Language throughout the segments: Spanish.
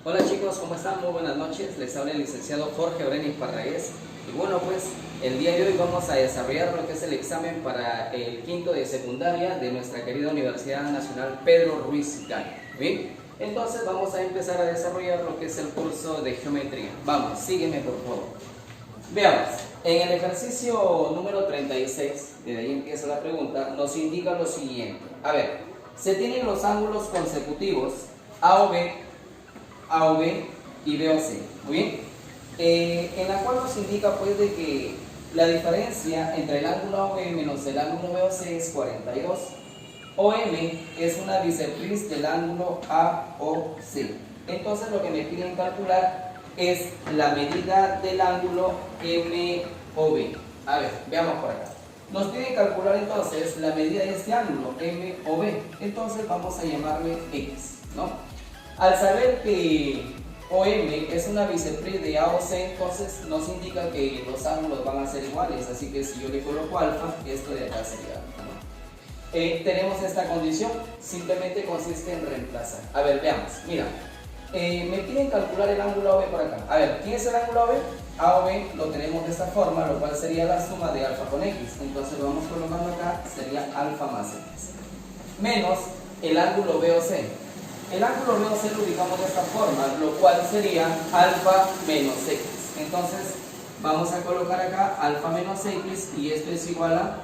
Hola chicos, ¿cómo están? Muy buenas noches. Les habla el licenciado Jorge Orenis Parragués. Y bueno, pues el día de hoy vamos a desarrollar lo que es el examen para el quinto de secundaria de nuestra querida Universidad Nacional Pedro Ruiz Gallo. ¿Bien? Entonces vamos a empezar a desarrollar lo que es el curso de geometría. Vamos, sígueme por favor. Veamos, en el ejercicio número 36, de ahí empieza la pregunta, nos indica lo siguiente. A ver, se tienen los ángulos consecutivos A o B y B o C, ¿muy bien? En la cual nos indica pues de que la diferencia entre el ángulo AOB menos el ángulo BOC es 42. OM es una bisectriz del ángulo AOC. Entonces lo que me piden calcular es la medida del ángulo MOB. A ver, veamos por acá. Nos piden calcular entonces la medida de este ángulo MOB. Entonces vamos a llamarle X, ¿no? Al saber que OM es una bisectriz de AOC, entonces nos indica que los ángulos van a ser iguales, así que si yo le coloco alfa, esto de acá sería alfa, ¿no? Tenemos esta condición, simplemente consiste en reemplazar. A ver, veamos, mira, me piden calcular el ángulo AOB por acá. A ver, ¿quién es el ángulo AOB? AOB lo tenemos de esta forma, lo cual sería la suma de alfa con X, entonces lo vamos colocando acá, sería alfa más X, menos el ángulo BOC. El ángulo BOC lo ubicamos de esta forma, lo cual sería alfa menos X. Entonces vamos a colocar acá alfa menos X y esto es igual a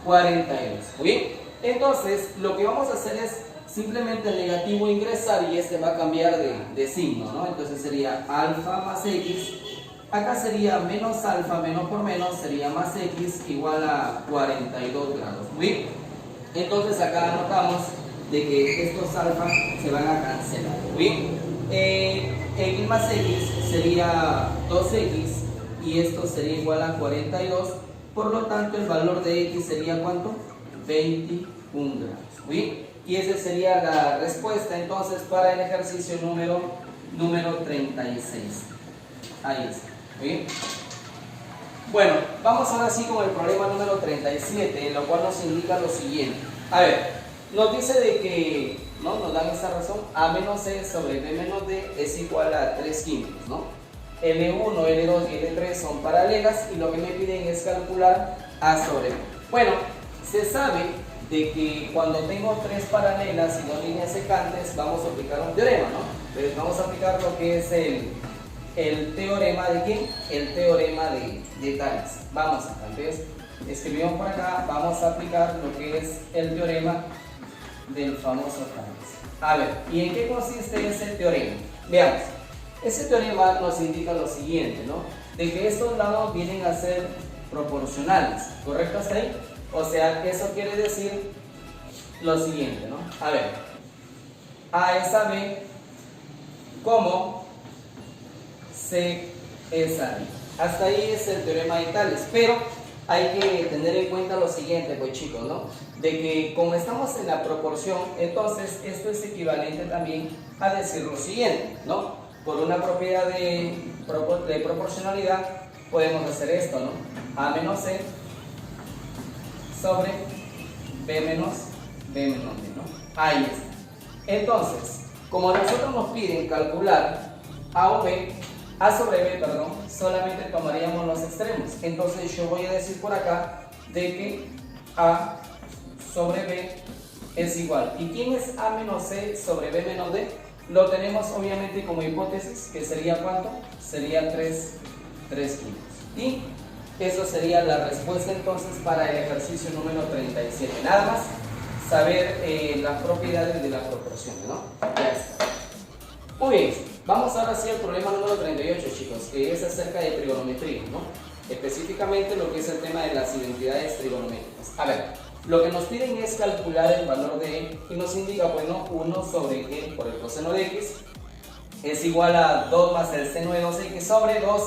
42. ¿Muy bien? Entonces lo que vamos a hacer es simplemente el negativo ingresar y este va a cambiar de signo, ¿no? Entonces sería alfa más X. Acá sería menos alfa, menos por menos, sería más X igual a 42 grados. ¿Muy bien? Entonces acá anotamos de que estos alfa se van a cancelar. Bien, X más X sería 2X y esto sería igual a 42, por lo tanto el valor de X sería ¿cuánto? 21 grados. Bien, y esa sería la respuesta entonces para el ejercicio número 36. Ahí está. Bien. Bueno, vamos ahora sí con el problema número 37, lo cual nos indica lo siguiente. A ver, nos dice de que, ¿no? Nos dan esta razón, A menos C sobre B menos D es igual a 3 quintos, ¿no? L1, L2 y L3 son paralelas y lo que me piden es calcular A sobre B. Bueno, se sabe de que cuando tengo 3 paralelas y 2 líneas secantes vamos a aplicar un teorema, ¿no? Entonces vamos a aplicar lo que es el teorema de ¿quién? El teorema de Tales. Vamos acá, entonces escribimos por acá, vamos a aplicar lo que es el teorema del famoso Tales. A ver, ¿y en qué consiste ese teorema? Veamos, ese teorema nos indica lo siguiente, ¿no? De que estos lados vienen a ser proporcionales, ¿correcto hasta ahí? O sea, que eso quiere decir lo siguiente, ¿no? A ver, A es a B como C es a D. Hasta ahí es el teorema de Tales, pero hay que tener en cuenta lo siguiente, pues chicos, ¿no? De que como estamos en la proporción, entonces esto es equivalente también a decir lo siguiente, ¿no? Por una propiedad de proporcionalidad podemos hacer esto, ¿no? A menos C sobre B menos D, ¿no? Ahí está. Entonces, como a nosotros nos piden calcular A sobre B, perdón, solamente tomaríamos los extremos. Entonces yo voy a decir por acá de que A sobre B es igual. ¿Y quién es A menos C sobre B menos D? Lo tenemos obviamente como hipótesis, que sería ¿cuánto? Sería 3 quintos. Y eso sería la respuesta entonces para el ejercicio número 37. Nada más saber las propiedades de las proporciones, ¿no? Ya está. Muy bien. Vamos ahora sí al problema número 38, chicos, que es acerca de trigonometría, ¿no? Específicamente lo que es el tema de las identidades trigonométricas. A ver, lo que nos piden es calcular el valor de E y nos indica, bueno, 1 sobre E por el coseno de X es igual a 2 más el seno de 2X sobre 2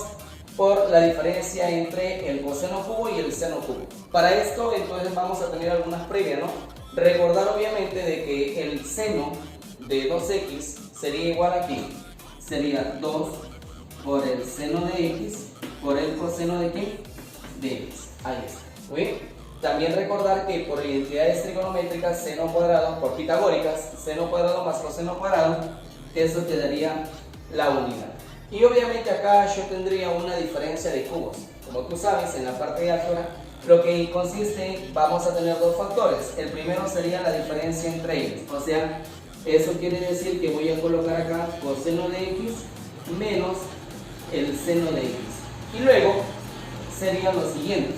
por la diferencia entre el coseno cubo y el seno cubo. Para esto, entonces, vamos a tener algunas previas, ¿no? Recordar, obviamente, de que el seno de 2X sería igual a ¿qué? Sería 2 por el seno de X por el coseno de ¿qué? De X. Ahí está. ¿Muy bien? También recordar que por identidades trigonométricas, seno cuadrado, por pitagóricas, seno cuadrado más coseno cuadrado, eso te daría la unidad. Y obviamente acá yo tendría una diferencia de cubos. Como tú sabes, en la parte de álgebra, lo que consiste, vamos a tener dos factores. El primero sería la diferencia entre ellos. O sea, eso quiere decir que voy a colocar acá coseno de x menos el seno de x. Y luego sería lo siguiente.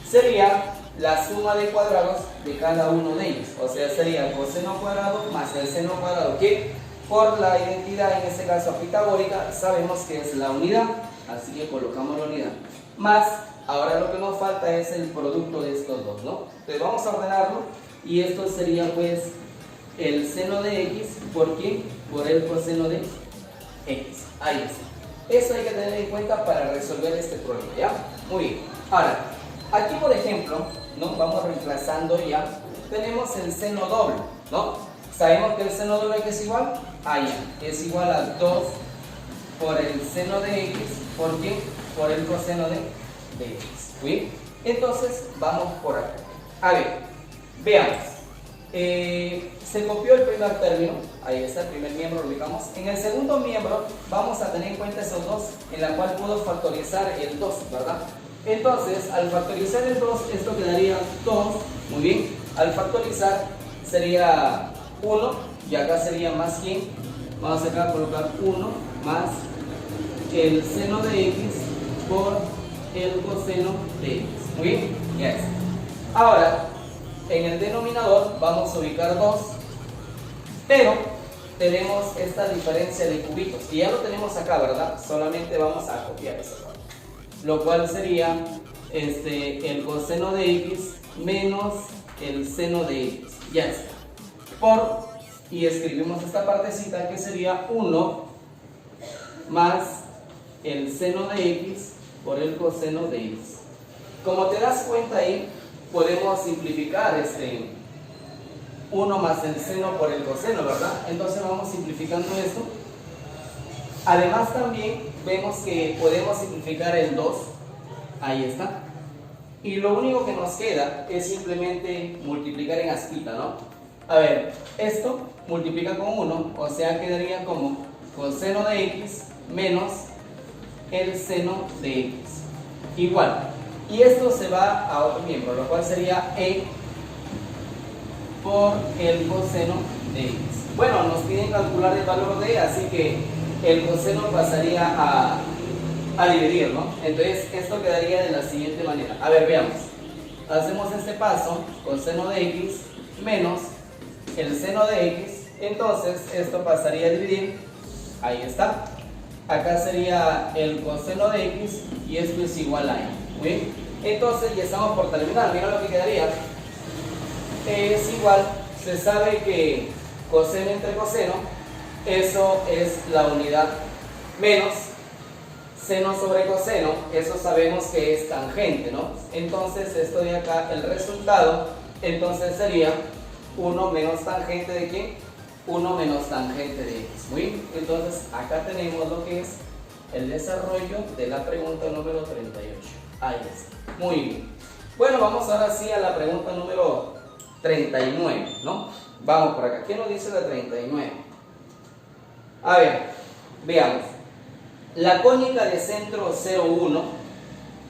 Sería la suma de cuadrados de cada uno de ellos. O sea, sería el coseno cuadrado más el seno cuadrado, que por la identidad, en este caso pitagórica, sabemos que es la unidad. Así que colocamos la unidad. Más, ahora lo que nos falta es el producto de estos dos, ¿no? Entonces vamos a ordenarlo. Y esto sería pues el seno de x, ¿por qué? Por el coseno de x. Ahí está. Eso hay que tener en cuenta para resolver este problema, ¿ya? Muy bien. Ahora, aquí por ejemplo, ¿no? Vamos reemplazando ya. Tenemos el seno doble, ¿no? Sabemos que el seno doble que es igual a ya. Es igual a 2 por el seno de x. ¿Por qué? Por el coseno de x. ¿Sí? Entonces, vamos por acá. A ver, veamos. Se copió el primer término, ahí está el primer miembro, lo ubicamos. En el segundo miembro vamos a tener en cuenta esos dos, en la cual puedo factorizar el 2, ¿verdad? Entonces, al factorizar el 2, esto quedaría 2, muy bien. Al factorizar sería 1, y acá sería más quién. Vamos acá a colocar 1 más el seno de x por el coseno de x. Muy bien, ya está. Ahora, en el denominador vamos a ubicar 2, pero tenemos esta diferencia de cubitos, y ya lo tenemos acá, ¿verdad? Solamente vamos a copiar esa parte, lo cual sería el coseno de x menos el seno de x, ya está. Y escribimos esta partecita que sería 1 más el seno de x por el coseno de x. Como te das cuenta ahí, podemos simplificar 1 más el seno por el coseno, ¿verdad? Entonces vamos simplificando esto. Además también vemos que podemos simplificar el 2, ahí está. Y lo único que nos queda es simplemente multiplicar en aspita, ¿no? A ver, esto multiplica con 1, o sea quedaría como coseno de x menos el seno de x. Igual. Y esto se va a otro miembro, lo cual sería e por el coseno de x. Bueno, nos piden calcular el valor de e, así que el coseno pasaría a dividir, ¿no? Entonces esto quedaría de la siguiente manera. A ver, veamos. Hacemos este paso, coseno de x menos el seno de x. Entonces esto pasaría a dividir. Ahí está. Acá sería el coseno de x y esto es igual a e. Muy bien. Entonces ya estamos por terminar. Mira lo que quedaría. Es igual. Se sabe que coseno entre coseno, eso es la unidad, menos seno sobre coseno, eso sabemos que es tangente, ¿no? Entonces esto de acá, el resultado, entonces sería 1 menos tangente de ¿quién? 1 menos tangente de x. Muy bien. Entonces acá tenemos lo que es el desarrollo de la pregunta número 38. Ahí está. Muy bien. Bueno, vamos ahora sí a la pregunta número 39, ¿no? Vamos por acá. ¿Qué nos dice la 39? A ver, veamos. La cónica de centro 0,1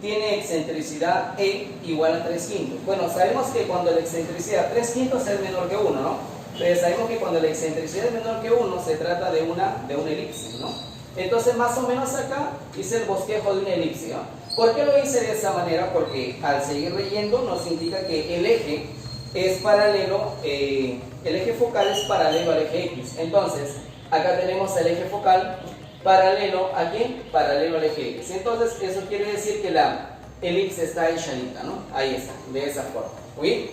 tiene excentricidad e igual a 3/5. Bueno, sabemos que cuando la excentricidad 3/5 es menor que 1, ¿no? Entonces sabemos que cuando la excentricidad es menor que 1 se trata de una elipse, ¿no? Entonces más o menos acá hice el bosquejo de una elipse, ¿no? ¿Por qué lo hice de esa manera? Porque al seguir leyendo nos indica que el eje es paralelo, el eje focal es paralelo al eje X. Entonces, acá tenemos el eje focal paralelo ¿a quién? Paralelo al eje X. Entonces, eso quiere decir que la elipse está echadita, ¿no? Ahí está, de esa forma. ¿Sí?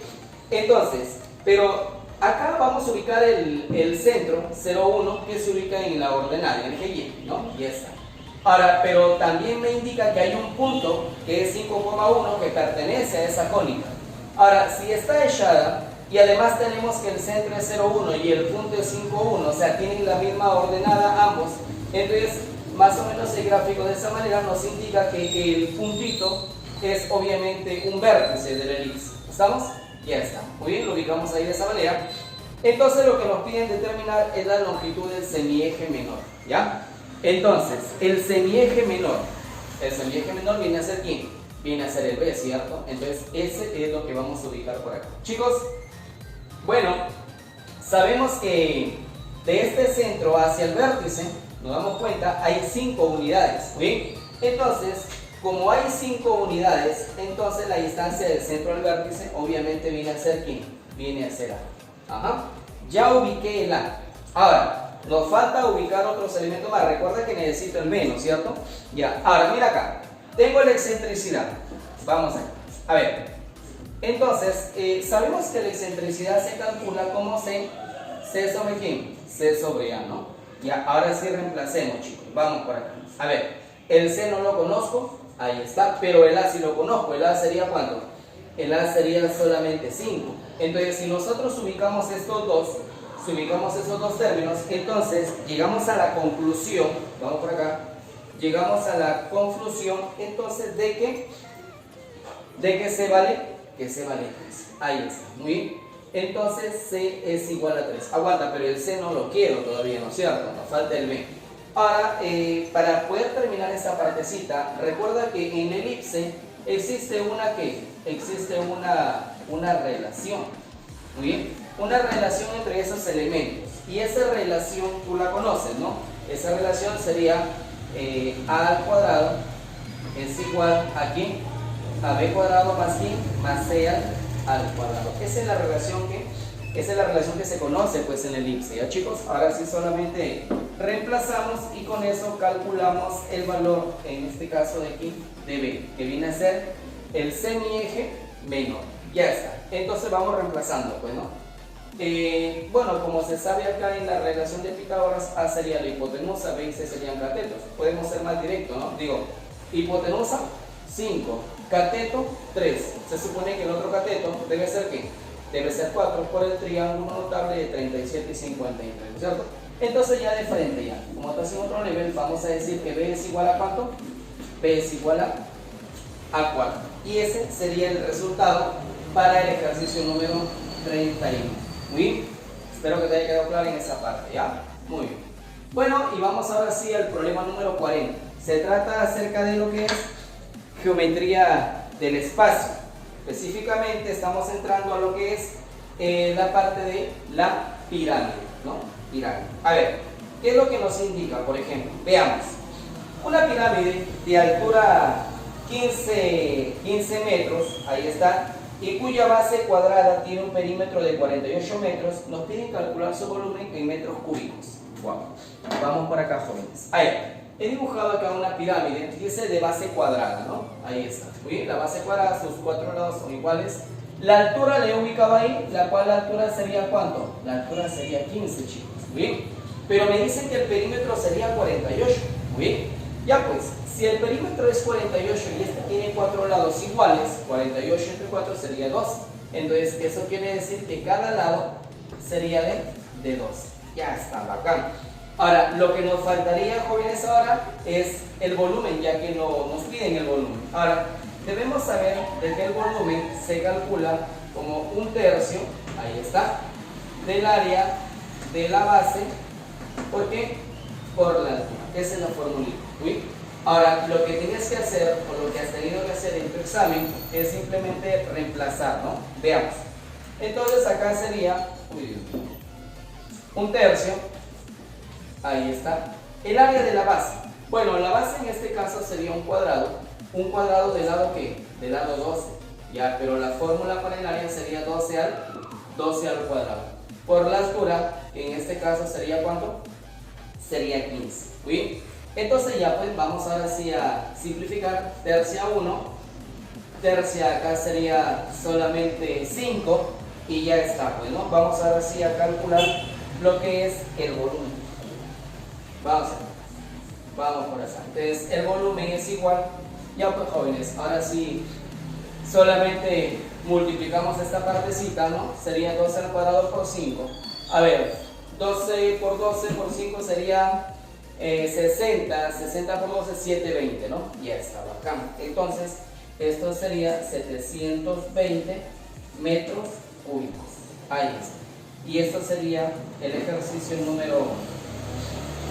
Entonces, pero acá vamos a ubicar el centro 0,1 que se ubica en la ordenada, en el eje Y, ¿no? Y está. Ahora, pero también me indica que hay un punto que es 5,1 que pertenece a esa cónica. Ahora, si está echada y además tenemos que el centro es 0,1 y el punto es 5,1, o sea, tienen la misma ordenada ambos, entonces más o menos el gráfico de esa manera nos indica que el puntito es obviamente un vértice de la elipse. ¿Estamos? Ya está. Muy bien, lo ubicamos ahí de esa manera. Entonces lo que nos piden determinar es la longitud del semieje menor, ¿ya? Entonces, el semieje menor viene a ser ¿quién? Viene a ser el B, ¿cierto? Entonces, ese es lo que vamos a ubicar por acá. Chicos, bueno, sabemos que de este centro hacia el vértice, nos damos cuenta, hay 5 unidades, ¿sí? Entonces, como hay 5 unidades, entonces la distancia del centro al vértice obviamente viene a ser ¿quién? Viene a ser A. Ajá. Ya ubiqué el A. Ahora, nos falta ubicar otros elementos más. Recuerda que necesito el menos, ¿cierto? Ya. Ahora, mira acá. Tengo la excentricidad. Vamos a ver. Entonces, sabemos que la excentricidad se calcula como C sobre quién? C sobre A, ¿no? Ya, ahora sí reemplacemos, chicos. Vamos por acá. A ver, el C no lo conozco. Ahí está. Pero el A sí lo conozco. ¿El A sería cuánto? El A sería solamente 5. Entonces, si nosotros ubicamos estos dos términos, entonces llegamos a la conclusión, vamos por acá, llegamos a la conclusión entonces de que C vale 3. Ahí está, muy bien. Entonces C es igual a 3. Aguanta, pero el C no lo quiero todavía, ¿no es cierto? Nos falta el B. Ahora, para poder terminar esta partecita, recuerda que en elipse existe una relación. Muy bien, una relación entre esos elementos. Y esa relación tú la conoces, ¿no? Esa relación sería A al cuadrado es igual a ¿quién? A B cuadrado más ¿quién? Más C al cuadrado. Esa es la relación que se conoce pues en el elipse. ¿Ya, chicos? Ahora sí solamente reemplazamos y con eso calculamos el valor, en este caso de aquí, de B, que viene a ser el semieje menor. Ya está. Entonces vamos reemplazando, pues, ¿no? Bueno, como se sabe acá en la relación de Pitágoras, A sería la hipotenusa, B y C serían catetos. Podemos ser más directos, ¿no? Digo, hipotenusa, 5, cateto, 3. Se supone que el otro cateto debe ser ¿qué? Debe ser 4 por el triángulo notable de 37 y 53, ¿cierto? Entonces ya de frente, ya, como estás en otro nivel, vamos a decir que B es igual a ¿cuánto? B es igual a 4. Y ese sería el resultado para el ejercicio número 31. Muy bien, espero que te haya quedado claro en esa parte, ¿ya? Muy bien. Bueno, y vamos ahora sí al problema número 40. Se trata acerca de lo que es geometría del espacio. Específicamente estamos entrando a lo que es la parte de la pirámide, ¿no? Pirámide. A ver, ¿qué es lo que nos indica? Por ejemplo, veamos. Una pirámide de altura 15 metros, ahí está, y cuya base cuadrada tiene un perímetro de 48 metros, nos piden calcular su volumen en metros cúbicos. Wow. Vamos por acá, jóvenes. Ahí, he dibujado acá una pirámide, dice de base cuadrada, ¿no? Ahí está. Muy bien, la base cuadrada, sus 4 lados son iguales. La altura le he ubicado ahí, la cual la altura sería ¿cuánto? La altura sería 15, chicos. Muy bien. Pero me dicen que el perímetro sería 48. Muy bien. Ya pues, si el perímetro es 48 y este tiene 4 lados iguales, 48 entre 4 sería 2. Entonces, eso quiere decir que cada lado sería de 2. Ya está, bacán. Ahora, lo que nos faltaría, jóvenes, ahora es el volumen, ya que nos piden el volumen. Ahora, debemos saber de que el volumen se calcula como 1/3, ahí está, del área de la base. ¿Por qué? Por la altura. Esa es la formulita. ¿Sí? Ahora, lo que tienes que hacer, o lo que has tenido que hacer en tu examen, es simplemente reemplazar, ¿no? Veamos. Entonces, acá sería 1/3. Ahí está. El área de la base. Bueno, la base en este caso sería un cuadrado. ¿Un cuadrado del lado qué? Del lado 12. Ya, pero la fórmula para el área sería 12 al cuadrado. Por la altura, que en este caso sería ¿cuánto? Sería 15. ¿Sí? Entonces ya pues vamos ahora sí a simplificar. Tercia 1. Tercia acá sería solamente 5. Y ya está, pues, ¿no? Vamos ahora sí a calcular lo que es el volumen. Vamos por acá. Entonces el volumen es igual. Ya pues, jóvenes, ahora sí solamente multiplicamos esta partecita, ¿no? Sería 12 al cuadrado por 5. A ver, 12 por 12 por 5 sería 60. 60 por 12, 720, ¿no? Ya está, bacán. Entonces, esto sería 720 metros cúbicos. Ahí está. Y esto sería el ejercicio número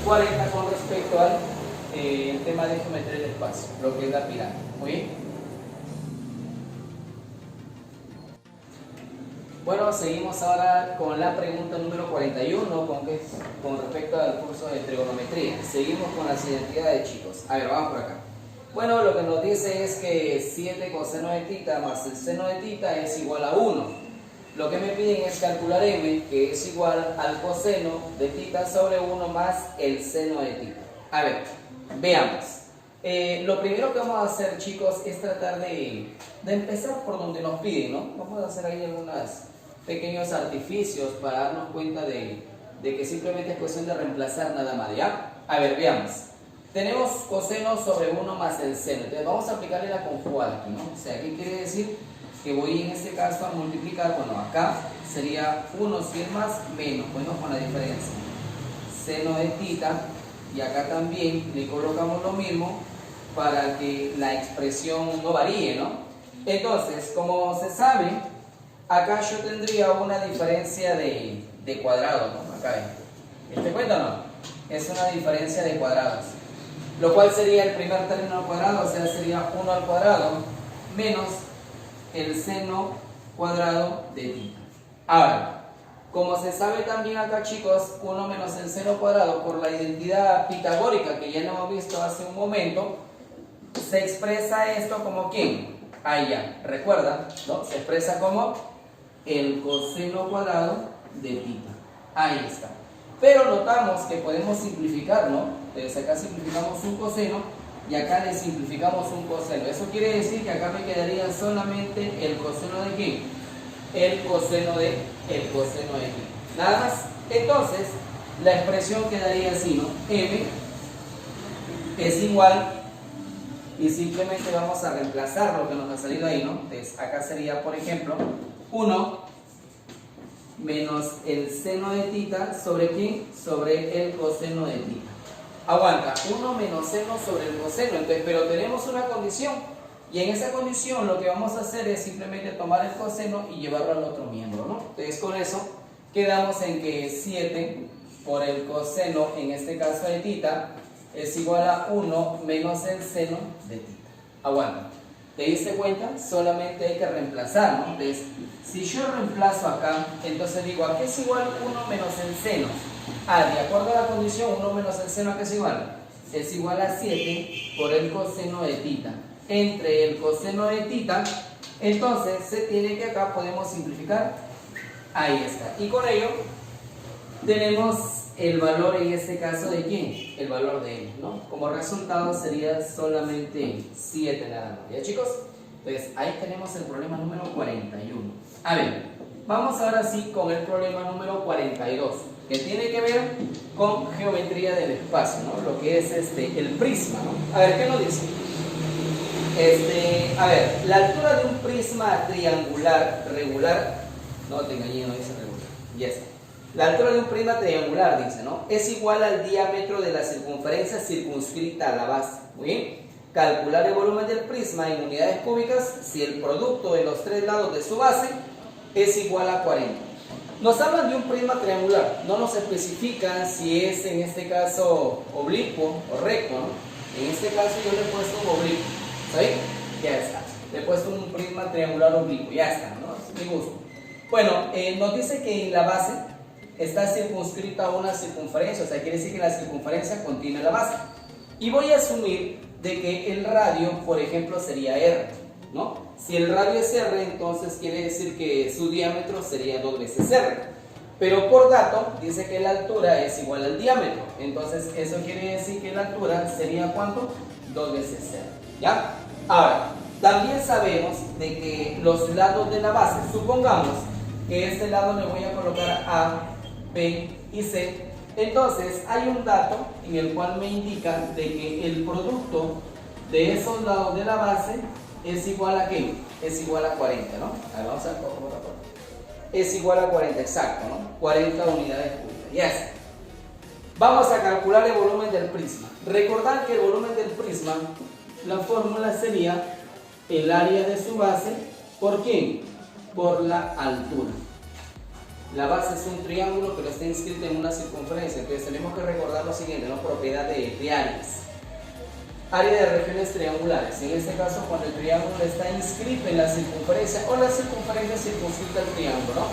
40 con respecto al el tema de geometría del espacio, lo que es la pirámide. Muy bien. Bueno, seguimos ahora con la pregunta número 41 con respecto al curso de trigonometría. Seguimos con las identidades, chicos. A ver, vamos por acá. Bueno, lo que nos dice es que 7 coseno de tita más el seno de tita es igual a 1. Lo que me piden es calcular m, que es igual al coseno de tita sobre 1 más el seno de tita. A ver, veamos. Lo primero que vamos a hacer, chicos, es tratar de empezar por donde nos piden, ¿no? Vamos a hacer ahí algunos pequeños artificios para darnos cuenta de que simplemente es cuestión de reemplazar nada más, ¿ya? A ver, veamos. Tenemos coseno sobre 1 más el seno. Entonces vamos a aplicarle la conjugada aquí, ¿no? O sea, ¿qué quiere decir? Que voy en este caso a multiplicar, bueno, acá sería 1 si es más, menos, bueno, con la diferencia. Seno de tita, y acá también le colocamos lo mismo para que la expresión no varíe, ¿no? Entonces, como se sabe, acá yo tendría una diferencia de cuadrados, ¿no? Acá, ¿te cuenta o no? Es una diferencia de cuadrados, lo cual sería el primer término al cuadrado, o sea, sería 1 al cuadrado menos el seno cuadrado de tita. Ahora, como se sabe también acá, chicos, 1 menos el seno cuadrado por la identidad pitagórica que ya lo hemos visto hace un momento, se expresa esto como ¿quién? Ahí ya, recuerda, ¿no? Se expresa como el coseno cuadrado de tita. Ahí está. Pero notamos que podemos simplificar, ¿no? Entonces acá simplificamos un coseno y acá le simplificamos un coseno. Eso quiere decir que acá me quedaría solamente el coseno de ¿qué? El coseno de ¿qué? Nada más. Entonces, la expresión quedaría así, ¿no? M es igual, y simplemente vamos a reemplazar lo que nos ha salido ahí, ¿no? Entonces, acá sería, por ejemplo, 1 menos el seno de tita sobre ¿quién? Sobre el coseno de tita. Aguanta, 1 menos seno sobre el coseno. Entonces, pero tenemos una condición, y en esa condición lo que vamos a hacer es simplemente tomar el coseno y llevarlo al otro miembro, ¿no? Entonces, con eso quedamos en que 7 por el coseno, en este caso de tita, es igual a 1 menos el seno de tita. Aguanta. ¿Te diste cuenta? Solamente hay que reemplazar, ¿no? Entonces, si yo reemplazo acá, entonces digo, ¿a qué es igual 1 menos el seno? Ah, de acuerdo a la condición, 1 menos el seno, ¿a qué es igual? Es igual a 7 por el coseno de tita. Entre el coseno de tita, entonces se tiene que acá podemos simplificar. Ahí está. Y con ello tenemos el valor en este caso de ¿quién? El valor de n, ¿no? Como resultado sería solamente 7 nada más. ¿Ya, chicos? Entonces ahí tenemos el problema número 41. A ver, vamos ahora sí con el problema número 42, que tiene que ver con geometría del espacio, ¿no? Lo que es el prisma, ¿no? A ver, ¿qué nos dice? A ver, la altura de un prisma triangular regular, no te engañé, no dice regular, ya está. La altura de un prisma triangular, dice, ¿no? Es igual al diámetro de la circunferencia circunscrita a la base. Muy bien. Calcular el volumen del prisma en unidades cúbicas si el producto de los tres lados de su base es igual a 40. Nos hablan de un prisma triangular, no nos especifican si es en este caso oblicuo o recto, ¿no? En este caso yo le he puesto un oblicuo, ¿sabes? Ya está. Le he puesto un prisma triangular oblicuo, ya está, ¿no? Es mi gusto. Bueno, nos dice que en la base está circunscrita a una circunferencia, o sea, quiere decir que la circunferencia contiene la base. Y voy a asumir de que el radio, por ejemplo, sería R, ¿no? Si el radio es R, entonces quiere decir que su diámetro sería 2 veces R. Pero por dato, dice que la altura es igual al diámetro. Entonces, eso quiere decir que la altura sería ¿cuánto? 2 veces R, ¿ya? Ahora, también sabemos de que los lados de la base, supongamos que este lado le voy a colocar A, B y C. Entonces hay un dato en el cual me indica de que el producto de esos lados de la base es igual a ¿qué? Es igual a 40, ¿no? A ver, vamos a ver cómo lo pongo. Es igual a 40, exacto, ¿no? 40 unidades cúbicas, ya está. Vamos a calcular el volumen del prisma. Recordad que el volumen del prisma, la fórmula sería el área de su base, ¿por quién? Por la altura. La base es un triángulo, pero está inscrita en una circunferencia. Entonces tenemos que recordar lo siguiente, ¿no? Propiedad de áreas. Área de regiones triangulares. En este caso, cuando el triángulo está inscrito en la circunferencia o la circunferencia circunscrita al triángulo, ¿no?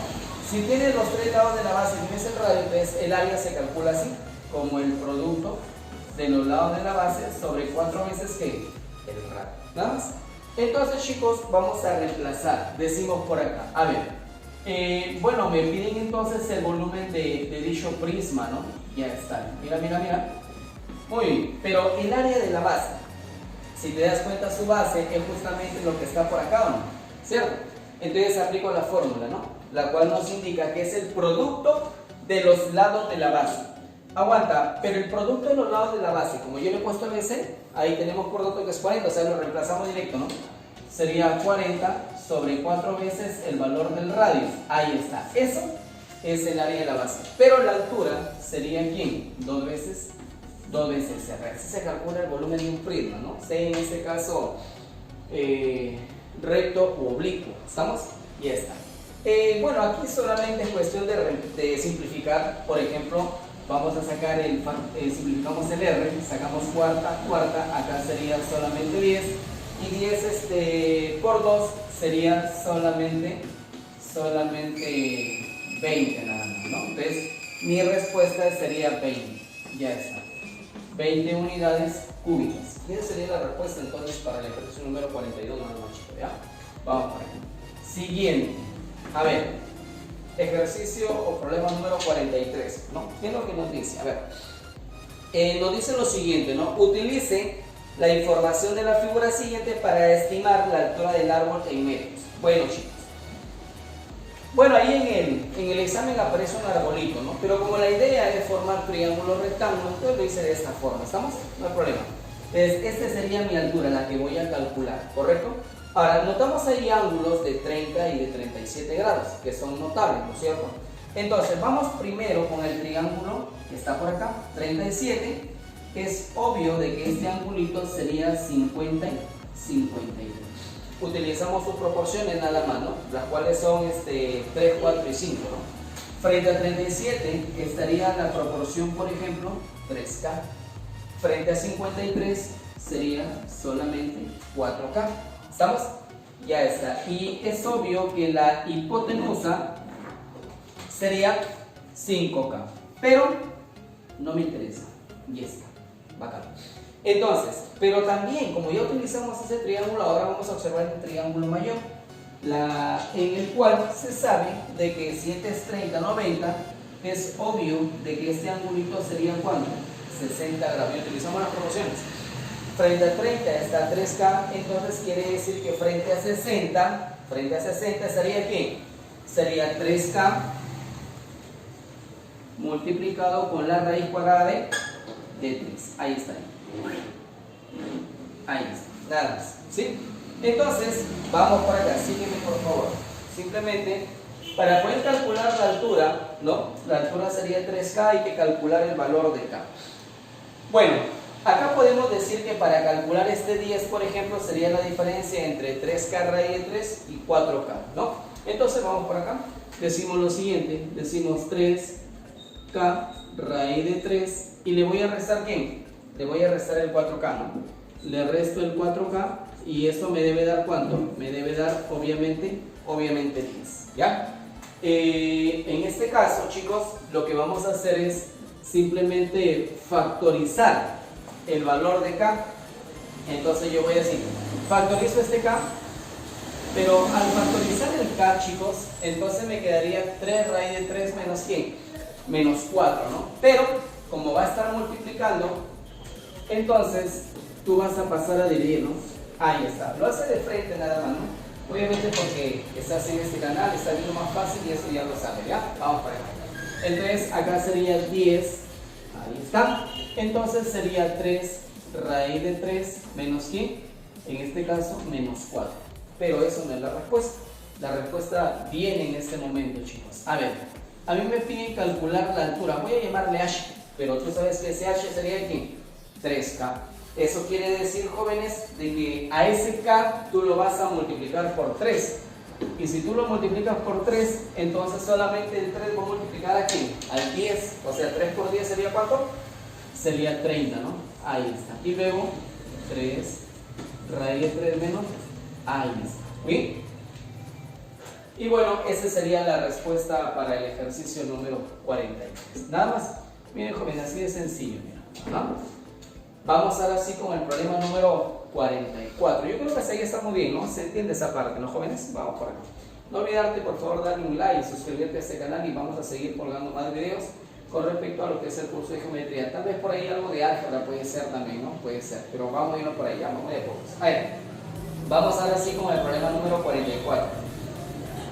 Si tienes los tres lados de la base y tienes el radio, entonces el área se calcula así, como el producto de los lados de la base sobre 4 veces que el radio. ¿Nada más? Entonces, chicos, vamos a reemplazar. Decimos por acá. A ver. Bueno, me piden entonces el volumen de dicho prisma, ¿no? Ya está. Mira, mira, mira. Muy bien. Pero el área de la base, si te das cuenta, su base es justamente lo que está por acá, ¿o no? ¿Cierto? Entonces aplico la fórmula, ¿no? La cual nos indica que es el producto de los lados de la base. Aguanta, pero el producto de los lados de la base, como yo le he puesto BC, ahí tenemos producto que es 40, o sea, lo reemplazamos directo, ¿no? Sería 40 sobre 4 veces el valor del radio. Ahí está. Eso es el área de la base. Pero la altura sería, ¿quién? 2 veces R. Así se calcula el volumen de un prisma, ¿no? Sea en este caso recto o oblicuo. ¿Estamos? Y ya está. Bueno, aquí solamente es cuestión de simplificar. Por ejemplo, vamos a sacar simplificamos el R, sacamos cuarta, acá sería solamente 10. Y 10 por 2 sería solamente 20 nada más, ¿no? Entonces, mi respuesta sería 20. Ya está. 20 unidades cúbicas. Y esa sería la respuesta entonces para el ejercicio número 42, nada más, chicos, ¿ya? Vamos por aquí. Siguiente. A ver, ejercicio o problema número 43, ¿no? ¿Qué es lo que nos dice? A ver, nos dice lo siguiente, ¿no? Utilice la información de la figura siguiente para estimar la altura del árbol en metros. Bueno, chicos. Bueno, ahí en el examen aparece un arbolito, ¿no? Pero como la idea es formar triángulos rectángulos, entonces lo hice de esta forma, ¿estamos? No hay problema. Entonces, esta sería mi altura, la que voy a calcular, ¿correcto? Ahora, notamos ahí ángulos de 30 y de 37 grados, que son notables, ¿no es cierto? Entonces, vamos primero con el triángulo que está por acá, 37. Es obvio de que este angulito sería 50 y 52. Utilizamos sus proporciones nada más, ¿no? Las cuales son 3, 4 y 5, ¿no? Frente a 37 estaría la proporción, por ejemplo, 3K. Frente a 53 sería solamente 4K. ¿Estamos? Ya está. Y es obvio que la hipotenusa sería 5K. Pero no me interesa. Ya está. Bacán. Entonces, pero también, como ya utilizamos ese triángulo, ahora vamos a observar el triángulo mayor, en el cual se sabe de que si este es 30, 90, es obvio de que este angulito sería ¿cuánto? 60 grados. Y utilizamos las proporciones. Frente a 30 está 3K, entonces quiere decir que frente a 60 estaría ¿qué? Sería 3K multiplicado con la raíz cuadrada de 3. Ahí está. Ahí está, nada más, ¿sí? Entonces, vamos por acá, sígueme por favor. Simplemente, para poder calcular la altura, ¿no? La altura sería 3K, hay que calcular el valor de K. Bueno, acá podemos decir que para calcular este 10, por ejemplo, sería la diferencia entre 3K raíz de 3 y 4K, ¿no? Entonces, vamos por acá, decimos lo siguiente, decimos 3K raíz de 3, y le voy a restar ¿quién? Le voy a restar el 4K, ¿no? Le resto el 4K y eso me debe dar ¿cuánto? Me debe dar obviamente 10, ¿ya? En este caso, chicos, lo que vamos a hacer es simplemente factorizar el valor de K. Entonces yo voy a decir, factorizo este K, pero al factorizar el K, chicos, entonces me quedaría 3 raíz de 3 menos ¿quién? Menos 4, ¿no? Pero como va a estar multiplicando, entonces tú vas a pasar a dividir, ¿no? Ahí está. Lo hace de frente nada más, ¿no? Obviamente porque estás en este canal, está viendo más fácil y eso ya lo sabe, ¿ya? Vamos para acá. Entonces acá sería 10, ahí está. Entonces sería 3 raíz de 3 menos ¿quién? En este caso, menos 4. Pero eso no es la respuesta. La respuesta viene en este momento, chicos. A ver, a mí me piden calcular la altura. Voy a llamarle H, pero tú sabes que ese H sería ¿quién? 3K. Eso quiere decir, jóvenes, de que a ese K tú lo vas a multiplicar por 3. Y si tú lo multiplicas por 3, entonces solamente el 3 va a multiplicar aquí, al 10. O sea, 3 por 10 sería ¿cuánto? Sería 30, ¿no? Ahí está. Y luego 3 raíz de 3 menos, ahí está. ¿Bien? Y bueno, esa sería la respuesta para el ejercicio número 43. Nada más. Miren, jóvenes, así de sencillo. Mira. ¿No? Vamos ahora sí con el problema número 44. Yo creo que ahí está muy bien, ¿no? Se entiende esa parte, ¿no, jóvenes? Vamos por acá. No olvidarte, por favor, darle un like, suscribirte a este canal y vamos a seguir colgando más videos con respecto a lo que es el curso de geometría. Tal vez por ahí algo de álgebra puede ser también, ¿no? Puede ser, pero vamos a irnos por ahí, vamos de pocos. A ver, vamos ahora sí con el problema número 44.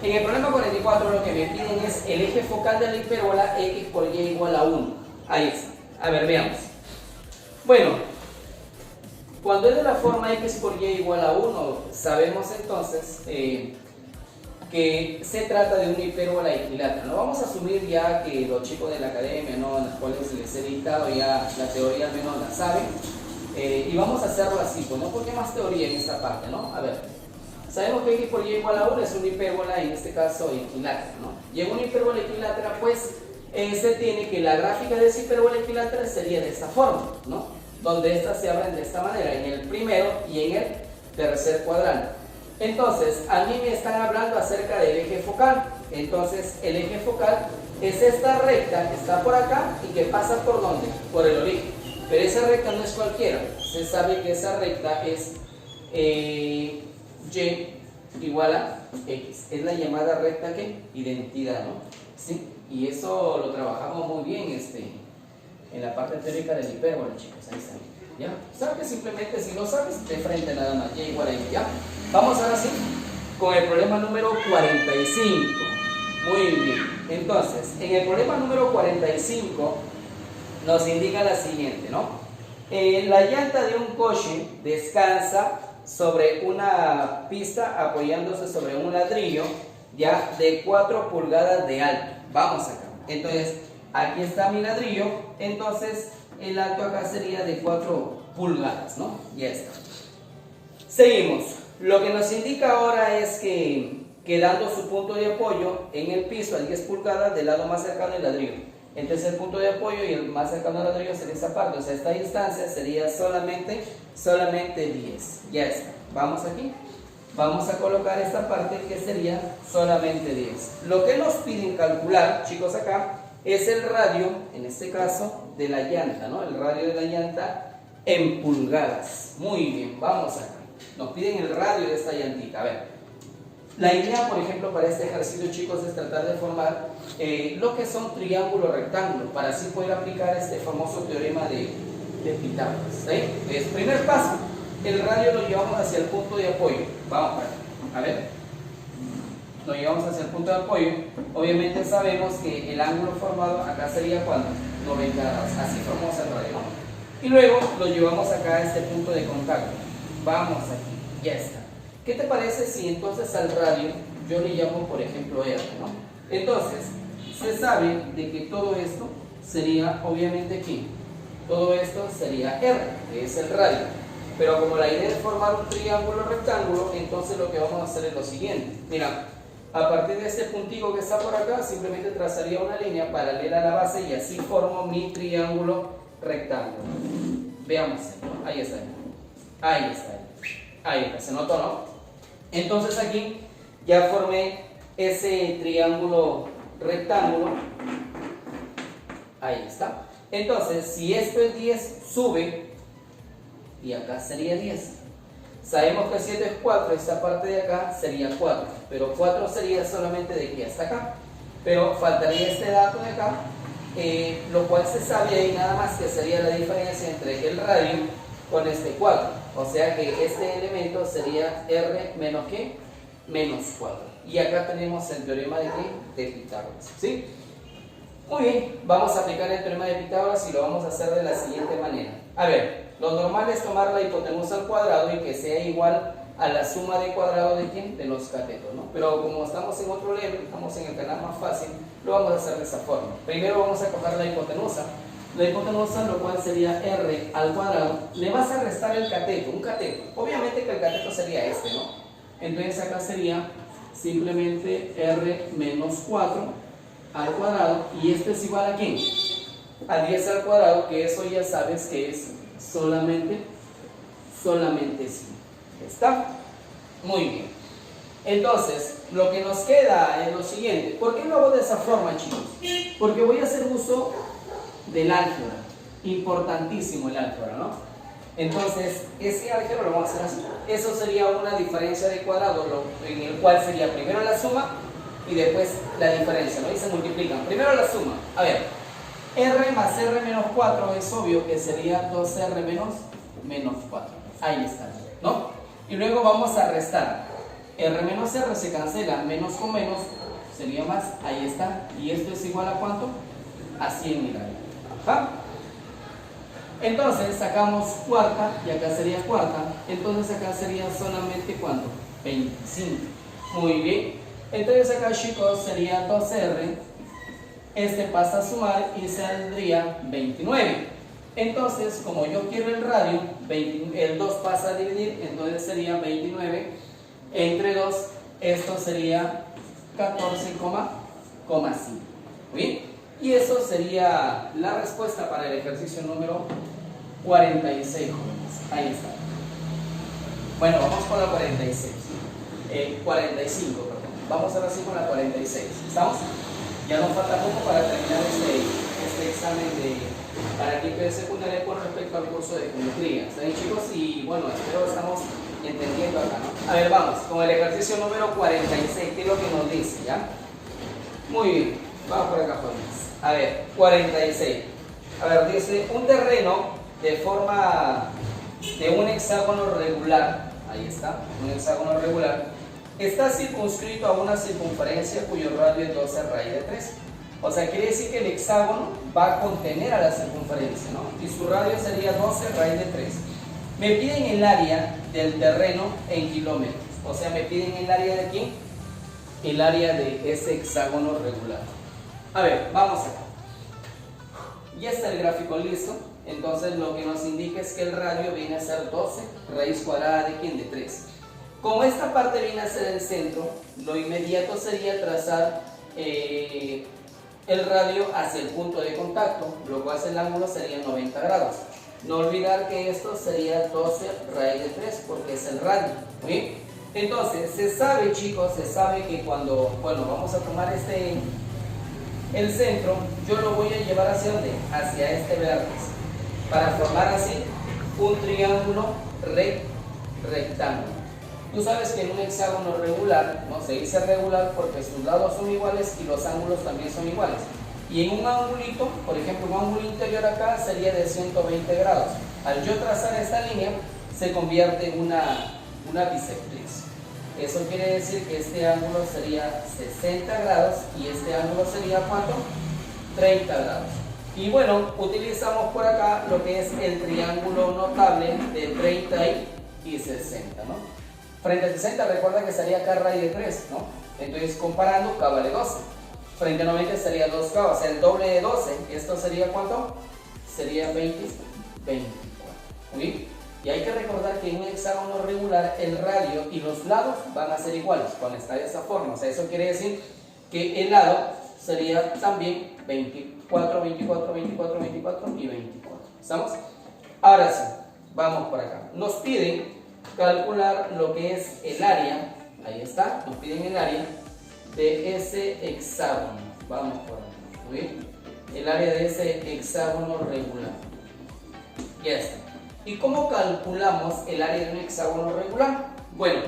En el problema 44 lo que me piden es el eje focal de la hipérbola x por y igual a 1. Ahí está. A ver, veamos. Bueno, cuando es de la forma x por y igual a 1, sabemos entonces que se trata de una hipérbola equilátera. No vamos a asumir ya que los chicos de la academia, ¿no?, en las cuales les he dictado ya la teoría al menos la saben, y vamos a hacerlo así, pues no porque más teoría en esta parte, ¿no? A ver. Sabemos que x por y igual a 1 es una hipérbola, en este caso equilátera, ¿no? Y en una hipérbola equilátera, pues, se tiene que la gráfica de esa hipérbola equilátera sería de esta forma, ¿no? Donde estas se abren de esta manera, en el primero y en el tercer cuadrante. Entonces, a mí me están hablando acerca del eje focal. Entonces, el eje focal es esta recta que está por acá y que pasa por ¿dónde? Por el origen. Pero esa recta no es cualquiera. Se sabe que esa recta es y igual a x, es la llamada recta que identidad, ¿no? ¿Sí? Y eso lo trabajamos muy bien en la parte teórica del hipérbola, chicos, ahí está, ¿ya? Sabes, simplemente si no sabes, de frente nada más, y igual a x, ¿ya? Vamos ahora sí con el problema número 45. Muy bien, entonces, en el problema número 45 nos indica la siguiente, ¿no? La llanta de un coche descansa sobre una pista apoyándose sobre un ladrillo ya de 4 pulgadas de alto. Vamos acá. Entonces, aquí está mi ladrillo. Entonces, el alto acá sería de 4 pulgadas, ¿no? Ya está. Seguimos. Lo que nos indica ahora es que dando su punto de apoyo en el piso a 10 pulgadas del lado más cercano del ladrillo. Entonces el punto de apoyo y el más cercano al ladrillo sería esta parte, o sea, esta distancia sería solamente 10. Ya está. Vamos aquí. Vamos a colocar esta parte que sería solamente 10. Lo que nos piden calcular, chicos, acá, es el radio, en este caso, de la llanta, ¿no? El radio de la llanta en pulgadas. Muy bien, vamos acá. Nos piden el radio de esta llantita. A ver. La idea, por ejemplo, para este ejercicio, chicos, es tratar de formar lo que son triángulos rectángulos, para así poder aplicar este famoso teorema de Pitágoras. ¿Sí? Entonces, primer paso, el radio lo llevamos hacia el punto de apoyo. Vamos para acá. A ver. Lo llevamos hacia el punto de apoyo. Obviamente sabemos que el ángulo formado acá sería ¿cuánto? 90 grados. Así formamos el radio, ¿no? Y luego lo llevamos acá a este punto de contacto. Vamos aquí. Ya está. ¿Qué te parece si entonces al radio yo le llamo, por ejemplo, R, ¿no? Entonces, se sabe de que todo esto sería, obviamente, aquí. Todo esto sería R, que es el radio. Pero como la idea es formar un triángulo rectángulo, entonces lo que vamos a hacer es lo siguiente. Mira, a partir de este puntico que está por acá, simplemente trazaría una línea paralela a la base y así formo mi triángulo rectángulo. Veamos, ¿no? Ahí está. Ahí está. Ahí está. ¿Se notó, no? Entonces aquí ya formé ese triángulo rectángulo. Ahí está. Entonces, si esto es 10, sube y acá sería 10. Sabemos que 7 es 4, esta parte de acá sería 4, pero 4 sería solamente de aquí hasta acá. Pero faltaría este dato de acá, lo cual se sabe ahí nada más que sería la diferencia entre el radio con este 4. O sea que este elemento sería R menos ¿qué? Menos 4. Y acá tenemos el teorema de ¿qué? De Pitágoras. ¿Sí? Muy bien, vamos a aplicar el teorema de Pitágoras y lo vamos a hacer de la siguiente manera. A ver, lo normal es tomar la hipotenusa al cuadrado y que sea igual a la suma de cuadrado de ¿quién? De los catetos, ¿no? Pero como estamos en otro level, estamos en el canal más fácil, lo vamos a hacer de esa forma. Primero vamos a coger la hipotenusa. La hipotenusa, lo cual sería R al cuadrado, le vas a restar el cateto, un cateto. Obviamente que el cateto sería este, ¿no? Entonces acá sería simplemente r menos 4 al cuadrado, y esto es igual a ¿quién? A 10 al cuadrado, que eso ya sabes que es solamente 5. ¿Está? Muy bien. Entonces, lo que nos queda es lo siguiente. ¿Por qué lo hago de esa forma, chicos? Porque voy a hacer uso del álgebra. Importantísimo el álgebra, ¿no? Entonces, ese álgebra lo vamos a hacer así. Eso sería una diferencia de cuadrado, en el cual sería primero la suma y después la diferencia, ¿no? Y se multiplican. Primero la suma. A ver, r más r menos 4 es obvio que sería 2r menos 4. Ahí está, ¿no? Y luego vamos a restar. R menos R se cancela, menos con menos sería más, ahí está. Y esto es igual a ¿cuánto? A 100 mil. Ajá. Entonces sacamos cuarta, y acá sería cuarta. Entonces acá sería solamente ¿cuánto? 25. Muy bien. Entonces acá, chicos, sería 2R. Este pasa a sumar y saldría 29. Entonces, como yo quiero el radio, el 2 pasa a dividir, entonces sería 29 entre 2, esto sería 14,5. ¿Bien? Y eso sería la respuesta para el ejercicio número 46, jóvenes. Ahí está. Bueno, vamos con la 46. 45, perdón. Vamos ahora sí con la 46. ¿Estamos? Ya nos falta poco para terminar este examen para el de secundaria con respecto al curso de geometría. ¿Está bien, chicos? Y bueno, espero que estamos entendiendo acá, ¿no? A ver, vamos con el ejercicio número 46, que es lo que nos dice, ¿ya? Muy bien, vamos por acá, jóvenes. A ver, 46. A ver, dice un terreno de forma de un hexágono regular, ahí está, un hexágono regular, está circunscrito a una circunferencia cuyo radio es 12 raíz de 3. O sea, quiere decir que el hexágono va a contener a la circunferencia, ¿no? Y su radio sería 12 raíz de 3. Me piden el área del terreno en kilómetros. O sea, me piden el área de quién? El área de ese hexágono regular. A ver, vamos acá. Ya está el gráfico listo. Entonces lo que nos indica es que el radio viene a ser 12 raíz cuadrada de ¿quién? De 3. Como esta parte viene a ser el centro, lo inmediato sería trazar el radio hacia el punto de contacto, lo cual el ángulo sería 90 grados. No olvidar que esto sería 12 raíz de 3 porque es el radio. ¿Sí? Entonces, se sabe, chicos, se sabe que cuando, bueno, vamos a tomar el centro, yo lo voy a llevar hacia ¿dónde? Hacia este vértice, para formar así un triángulo rectángulo. Tú sabes que en un hexágono regular, ¿no? Se dice regular porque sus lados son iguales y los ángulos también son iguales. Y en un angulito, por ejemplo, un ángulo interior acá sería de 120 grados. Al yo trazar esta línea, se convierte en una bisectriz. Eso quiere decir que este ángulo sería 60 grados y este ángulo sería ¿cuánto? 30 grados. Y bueno, utilizamos por acá lo que es el triángulo notable de 30 y 60, ¿no? Frente a 60, recuerda que sería K raíz de 3, ¿no? Entonces, comparando, K vale 12. Frente a 90 sería 2K, o sea, el doble de 12. ¿Esto sería cuánto? Sería 24. ¿Sí? Y hay que recordar que en un hexágono regular, el radio y los lados van a ser iguales cuando está de esa forma. O sea, eso quiere decir que el lado sería también 24, 24, 24, 24 y 24. ¿Estamos? Ahora sí, vamos por acá. Nos piden calcular lo que es el área, ahí está, nos piden el área de ese hexágono. Vamos por aquí, ¿muy bien? El área de ese hexágono regular. Ya está. ¿Y cómo calculamos el área de un hexágono regular? Bueno,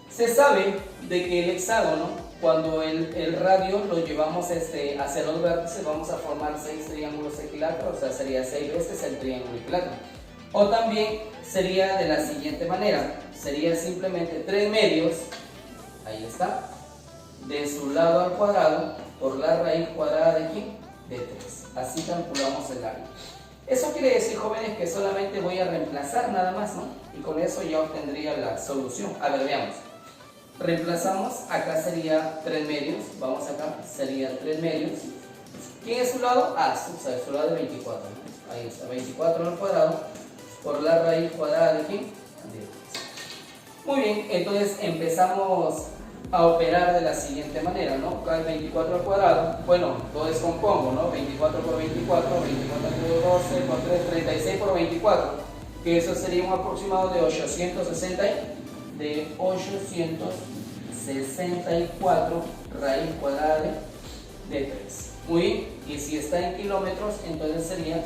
se sabe de que el hexágono, cuando el radio lo llevamos hacia los vértices, vamos a formar 6 triángulos equiláteros, o sea, sería 6 veces el triángulo equilátero. O también sería de la siguiente manera, sería simplemente 3 medios, ahí está, de su lado al cuadrado por la raíz cuadrada de ¿quién? De 3. Así calculamos el área. Eso quiere decir, jóvenes, que solamente voy a reemplazar nada más, ¿no? Y con eso ya obtendría la solución. A ver, veamos. Reemplazamos, acá sería 3 medios, vamos acá, sería 3 medios. ¿Quién es su lado? Ah, su lado es 24, ¿no? Ahí está, 24 al cuadrado por la raíz cuadrada de ¿quién? De 3. Muy bien, entonces empezamos a operar de la siguiente manera, ¿no? 24 al cuadrado, bueno, lo descompongo, ¿no? 24 por 24, 24 por 12, por 3, 36 por 24, que eso sería un aproximado de 864 raíz cuadrada de 3. Muy bien, y si está en kilómetros, entonces sería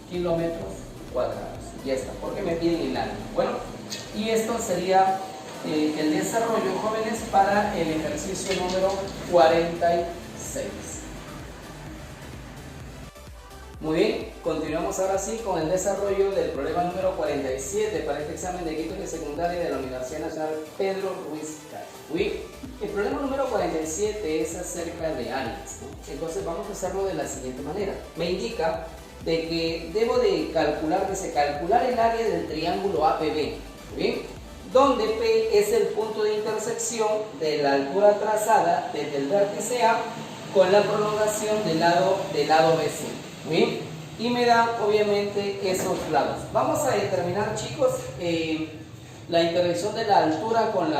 kilómetros cuadrados. Ya está, porque me piden el área. Bueno, y esto sería el desarrollo, jóvenes, para el ejercicio número 46. Muy bien, continuamos ahora sí con el desarrollo del problema número 47 para este examen de quinto y secundaria de la Universidad Nacional Pedro Ruiz Gallo. Muy bien, el problema número 47 es acerca de áreas, ¿no? Entonces vamos a hacerlo de la siguiente manera. Me indica de que debo de calcular el área del triángulo APB, ¿muy bien? Donde P es el punto de intersección de la altura trazada desde el vértice A con la prolongación del lado BC. ¿Bien? Y me da obviamente esos lados. Vamos a determinar, chicos, la intersección de la altura con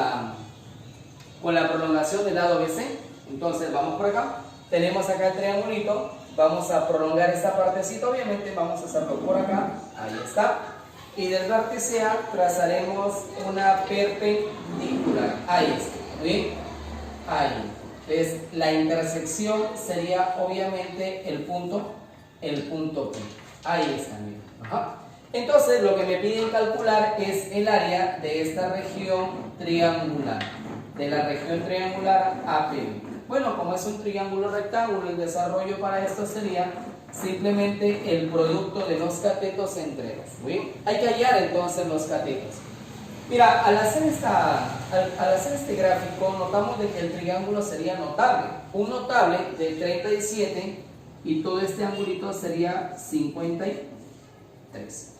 la prolongación del lado BC. Entonces vamos por acá, tenemos acá el triangulito, vamos a prolongar esta partecita, obviamente vamos a hacerlo por acá, ahí está. Y del vértice A trazaremos una perpendicular, ahí está, ¿bien? Ahí. Entonces la intersección sería obviamente el punto P. Ahí está, miren. Ajá. Entonces lo que me piden calcular es el área de esta región triangular, de la región triangular APB. Bueno, como es un triángulo rectángulo, el desarrollo para esto sería simplemente el producto de los catetos entre ellos. ¿Sí? Hay que hallar entonces los catetos. Mira, al hacer este gráfico notamos de que el triángulo sería notable. Un notable de 37 y todo este angulito sería 53.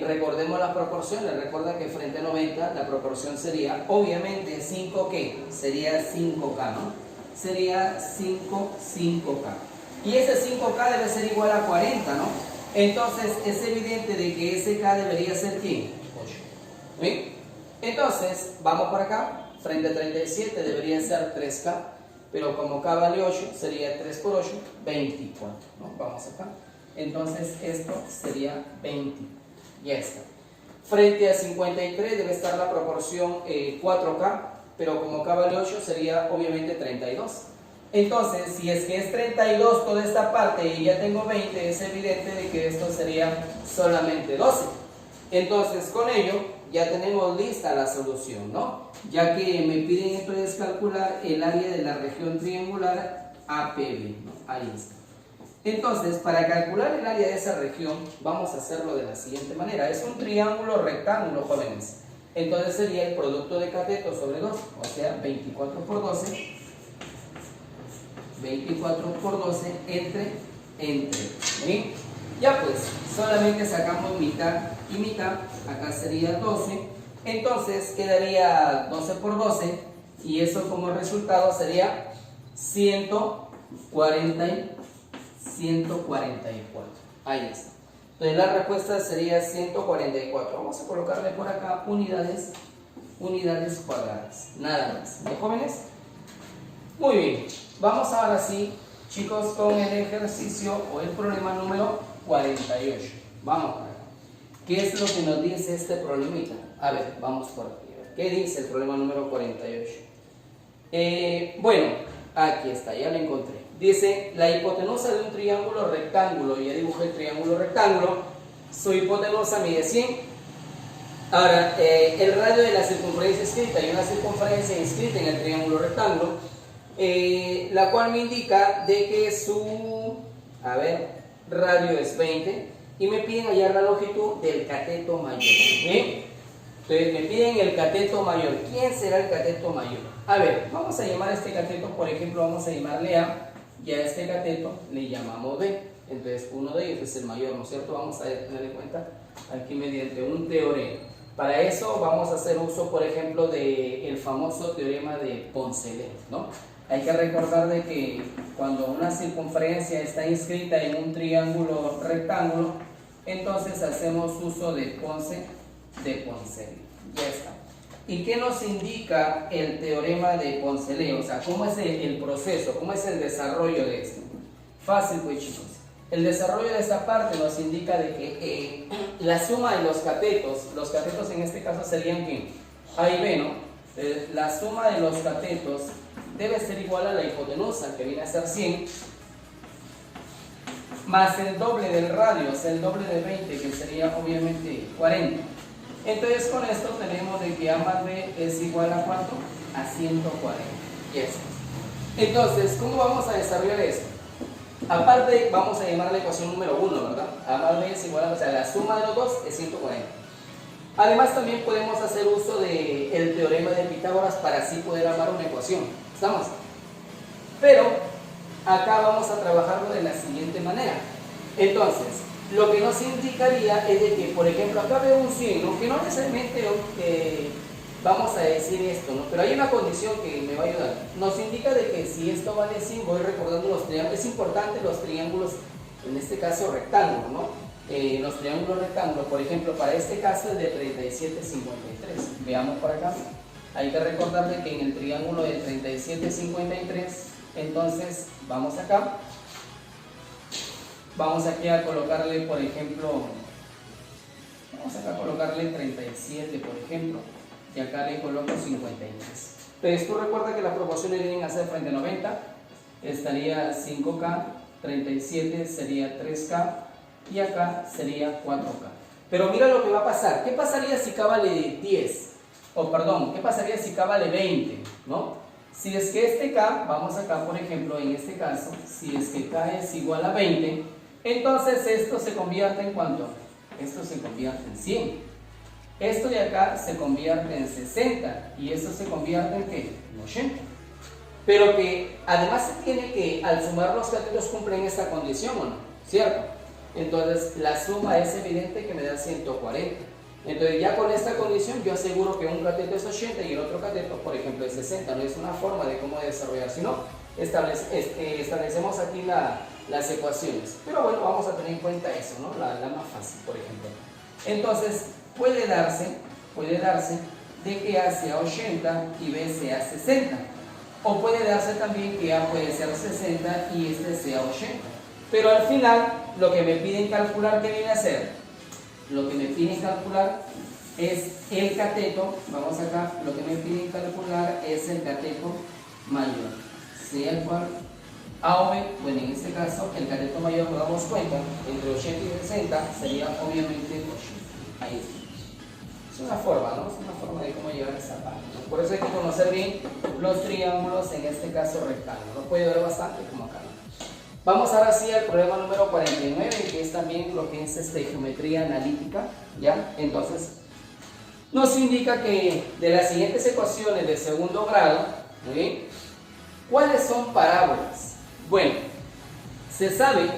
Recordemos las proporciones. Recuerda que frente a 90 la proporción sería obviamente 5, ¿qué? Sería 5K, ¿no? Sería 5K. Y ese 5K debe ser igual a 40, ¿no? Entonces es evidente de que ese K debería ser ¿quién? 8. ¿Sí? Entonces vamos por acá. Frente a 37 debería ser 3K. Pero como K vale 8, sería 3 por 8, 24, ¿no? Vamos acá. Entonces esto sería 20. Ya está. Frente a 53 debe estar la proporción 4K, pero como K vale 8 sería obviamente 32. Entonces, si es que es 32 toda esta parte y ya tengo 20, es evidente de que esto sería solamente 12. Entonces, con ello ya tenemos lista la solución, ¿no? Ya que me piden entonces calcular el área de la región triangular APB, ¿no? Ahí está. Entonces, para calcular el área de esa región, vamos a hacerlo de la siguiente manera. Es un triángulo rectángulo, jóvenes. Entonces sería el producto de catetos sobre 2, o sea, 24 por 12. 24 por 12 entre. ¿Sí? Ya pues, solamente sacamos mitad y mitad. Acá sería 12. Entonces quedaría 12 por 12. Y eso como resultado sería 144. Ahí está. Entonces la respuesta sería 144. Vamos a colocarle por acá unidades cuadradas. Nada más. ¿De jóvenes? Muy bien. Vamos ahora sí, chicos, con el ejercicio o el problema número 48. Vamos por acá. ¿Qué es lo que nos dice este problemita? A ver, vamos por aquí. ¿Qué dice el problema número 48? Bueno, aquí está, ya lo encontré. Dice, la hipotenusa de un triángulo rectángulo, ya dibujé el triángulo rectángulo, su hipotenusa mide 100. Ahora, el radio de la circunferencia inscrita, hay una circunferencia inscrita en el triángulo rectángulo, la cual me indica de que su, radio es 20 y me piden hallar la longitud del cateto mayor. ¿Sí? Entonces me piden el cateto mayor. ¿Quién será el cateto mayor? A ver, vamos a llamar a este cateto, por ejemplo, vamos a llamarle A, y a este cateto le llamamos B. Entonces uno de ellos es el mayor, ¿no es cierto? Vamos a tener en cuenta aquí mediante un teorema. Para eso vamos a hacer uso, por ejemplo, del famoso teorema de Poncelet, ¿no? Hay que recordar de que cuando una circunferencia está inscrita en un triángulo rectángulo, entonces hacemos uso de Poncelet. Ya está. ¿Y qué nos indica el teorema de Poncelet? O sea, ¿cómo es el proceso? ¿Cómo es el desarrollo de esto? Fácil, pues, chicos. El desarrollo de esta parte nos indica de que la suma de los catetos en este caso serían que A y B, ¿no? La suma de los catetos debe ser igual a la hipotenusa, que viene a ser 100, más el doble del radio, o sea, el doble de 20, que sería obviamente 40. Entonces con esto tenemos de que A más B es igual a ¿cuánto? A 140. Yes. Entonces, ¿cómo vamos a desarrollar esto? Aparte, vamos a llamar la ecuación número 1, ¿verdad? A más B es igual a, o sea, la suma de los dos es 140. Además, también podemos hacer uso del teorema de Pitágoras para así poder armar una ecuación. ¿Estamos? Pero, acá vamos a trabajarlo de la siguiente manera. Entonces, lo que nos indicaría es de que, por ejemplo, acá veo un 100, ¿no? Que no necesariamente vamos a decir esto, ¿no? Pero hay una condición que me va a ayudar. Nos indica de que si esto vale 100, voy recordando los triángulos. Es importante los triángulos, en este caso rectángulos, ¿no? Los triángulos rectángulos, por ejemplo, para este caso es de 37, 53. Veamos por acá. Hay que recordarle que en el triángulo de 37, 53, entonces vamos acá. Vamos aquí a colocarle, por ejemplo, vamos acá a colocarle 37, por ejemplo, y acá le coloco 53. Entonces tú recuerda que las proporciones vienen a ser frente a 90, estaría 5K, 37 sería 3K, y acá sería 4K. Pero mira lo que va a pasar. ¿Qué pasaría si K vale 10? O perdón, ¿qué pasaría si K vale 20? ¿No? Si es que este K, vamos acá por ejemplo, en este caso, si es que K es igual a 20, entonces esto se convierte en ¿cuánto? Esto se convierte en 100. Esto de acá se convierte en 60 y esto se convierte en ¿qué? En 80. Pero que además se tiene que, al sumar los catetos, cumplen esta condición, ¿o no? ¿Cierto? Entonces la suma es evidente que me da 140. Entonces ya con esta condición yo aseguro que un cateto es 80 y el otro cateto, por ejemplo, es 60. No es una forma de cómo desarrollar, sino establecemos aquí las ecuaciones. Pero bueno, vamos a tener en cuenta eso, ¿no? La más fácil, por ejemplo. Entonces puede darse de que A sea 80 y B sea 60. O puede darse también que A puede ser 60 y este sea 80. Pero al final, lo que me piden calcular, ¿qué viene a ser? Lo que me piden calcular es el cateto, vamos acá, lo que me piden calcular es el cateto mayor, sea el cual A o B, bueno, en este caso, el cateto mayor, nos damos cuenta, entre 80 y 60 sería obviamente 80. Ahí está. Es una forma, ¿no? Es una forma de cómo llegar a esa parte, ¿no? Por eso hay que conocer bien los triángulos, en este caso rectángulos. Nos puede ver bastante como acá, ¿no? Vamos ahora sí al problema número 49, que es también lo que es geometría analítica, ¿ya? Entonces, nos indica que de las siguientes ecuaciones de segundo grado, ¿muy bien? ¿Cuáles son parábolas? Bueno, se sabe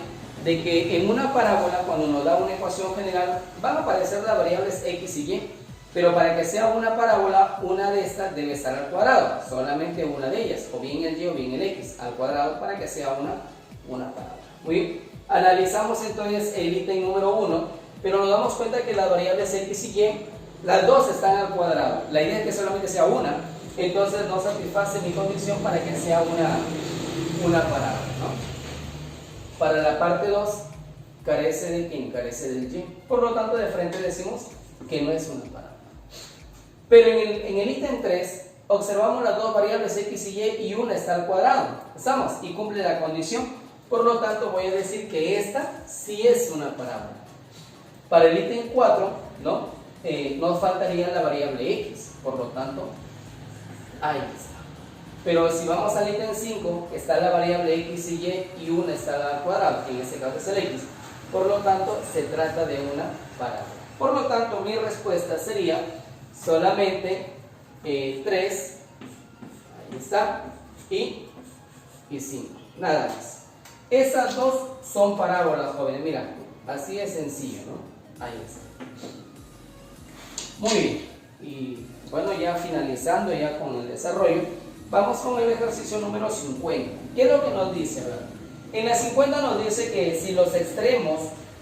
de que en una parábola, cuando nos da una ecuación general, van a aparecer las variables x y y, pero para que sea una parábola, una de estas debe estar al cuadrado, solamente una de ellas, o bien el y o bien el x al cuadrado, para que sea una parábola. Muy bien, analizamos entonces el ítem número 1, pero nos damos cuenta que las variables x y y, las dos están al cuadrado. La idea es que solamente sea una, entonces no satisface mi condición para que sea una parábola, ¿no? Para la parte 2, carece de ¿quién? Carece del y. Por lo tanto, de frente decimos que no es una parábola. Pero en el ítem 3, observamos las dos variables x y y una está al cuadrado. ¿Estamos? Y cumple la condición. Por lo tanto, voy a decir que esta sí es una parábola. Para el ítem 4, ¿no? Nos faltaría la variable x. Por lo tanto, ahí está. Pero si vamos al ítem 5, está la variable x y una está al cuadrado, que en este caso es el x. Por lo tanto, se trata de una parábola. Por lo tanto, mi respuesta sería solamente 3, ahí está, y 5. Nada más. Esas dos son parábolas, jóvenes. Mira, así es sencillo, ¿no? Ahí está. Muy bien. Y bueno, ya finalizando ya con el desarrollo, vamos con el ejercicio número 50. ¿Qué es lo que nos dice, verdad? En la 50 nos dice que si los extremos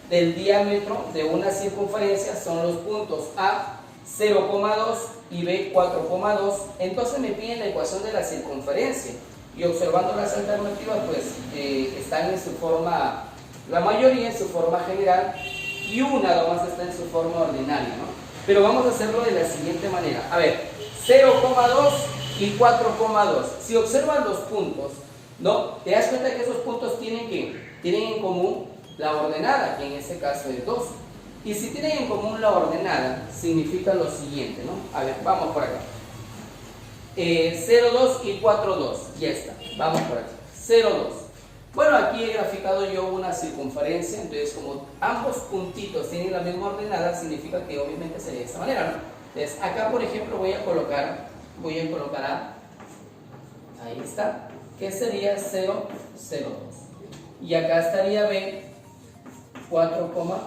del diámetro de una circunferencia son los puntos A, 0,2 y B 4,2, entonces me piden la ecuación de la circunferencia. Y observando las alternativas, pues están en su forma, la mayoría en su forma general y una nomás está en su forma ordinaria, ¿no? Pero vamos a hacerlo de la siguiente manera. A ver, 0,2 y 4,2. Si observan los puntos, ¿no? Te das cuenta que esos puntos tienen en común la ordenada, que en este caso es 2. Y si tienen en común la ordenada, significa lo siguiente, ¿no? A ver, vamos por acá. 0,2 y 4,2. Ya está. Vamos por aquí. 0,2. Bueno, aquí he graficado yo una circunferencia, entonces como ambos puntitos tienen la misma ordenada, significa que obviamente sería de esta manera, ¿no? Entonces acá, por ejemplo, voy a colocar A, ahí está, que sería 0,02. Y acá estaría B, 4,2.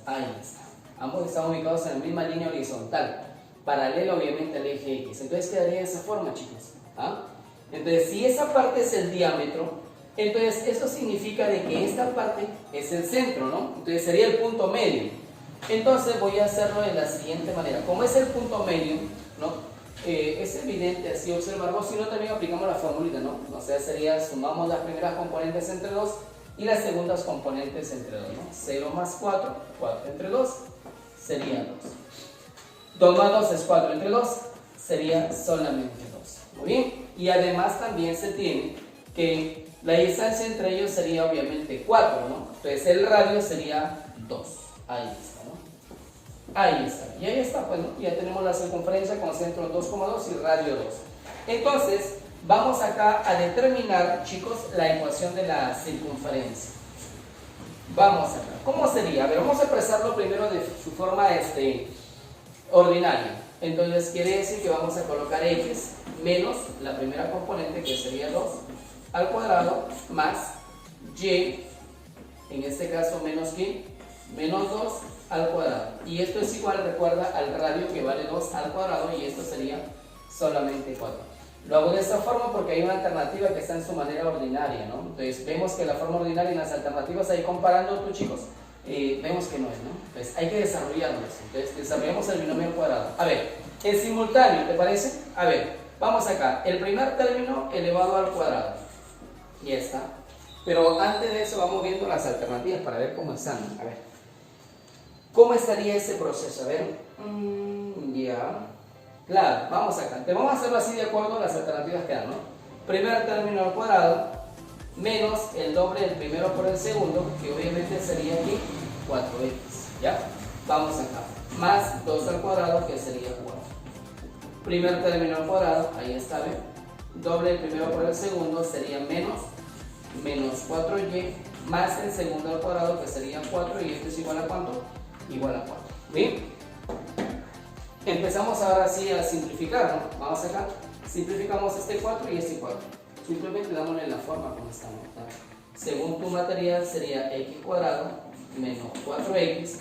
Ahí está. Ambos están ubicados en la misma línea horizontal, paralela obviamente al eje X. Entonces quedaría de esa forma, chicos. ¿Ah? Entonces, si esa parte es el diámetro, entonces eso significa de que esta parte es el centro, ¿no? Entonces sería el punto medio. Entonces voy a hacerlo de la siguiente manera. Como es el punto medio, ¿no? Es evidente así observarlo, si no también aplicamos la formulita, ¿no? O sea, sería, sumamos las primeras componentes entre 2 y las segundas componentes entre 2, ¿no? 0 más 4, 4 entre 2, sería 2. 2 más 2 es 4 entre 2, sería solamente 2. Muy bien. Y además también se tiene que la distancia entre ellos sería obviamente 4, ¿no? Entonces el radio sería 2. Ahí está, ¿no? Ahí está. Y ahí está, pues, ¿no? Ya tenemos la circunferencia con centro 2,2 y radio 2. Entonces, vamos acá a determinar, chicos, la ecuación de la circunferencia. Vamos acá. ¿Cómo sería? A ver, vamos a expresarlo primero de su forma ordinaria. Entonces, quiere decir que vamos a colocar x menos la primera componente, que sería 2 al cuadrado, más y, en este caso menos que, menos 2 al cuadrado. Y esto es igual, recuerda, al radio, que vale 2 al cuadrado, y esto sería solamente 4. Lo hago de esta forma porque hay una alternativa que está en su manera ordinaria, ¿no? Entonces vemos que la forma ordinaria y las alternativas, ahí comparando tú, chicos, vemos que no es, ¿no? Entonces hay que desarrollarlo. Entonces desarrollamos el binomio al cuadrado. A ver, en simultáneo, ¿te parece? A ver, vamos acá. El primer término elevado al cuadrado. Ya está. Pero antes de eso vamos viendo las alternativas para ver cómo están. A ver, ¿cómo estaría ese proceso? A ver, ya. Claro, vamos acá. Te vamos a hacerlo así de acuerdo a las alternativas que dan, ¿no? Primer término al cuadrado menos el doble del primero por el segundo, que obviamente sería aquí 4x. ¿Ya? Vamos acá. Más 2 al cuadrado, que sería 4. Primer término al cuadrado, ahí está, ¿ven? Doble del primero por el segundo sería menos 4y, más el segundo al cuadrado, que sería 4, y esto es igual a ¿cuánto? Igual a 4. ¿Bien? Empezamos ahora sí a simplificar, ¿no? Vamos acá, simplificamos este 4 y este 4. Simplemente dámosle la forma como está, ¿no? Según tu material sería x cuadrado menos 4x,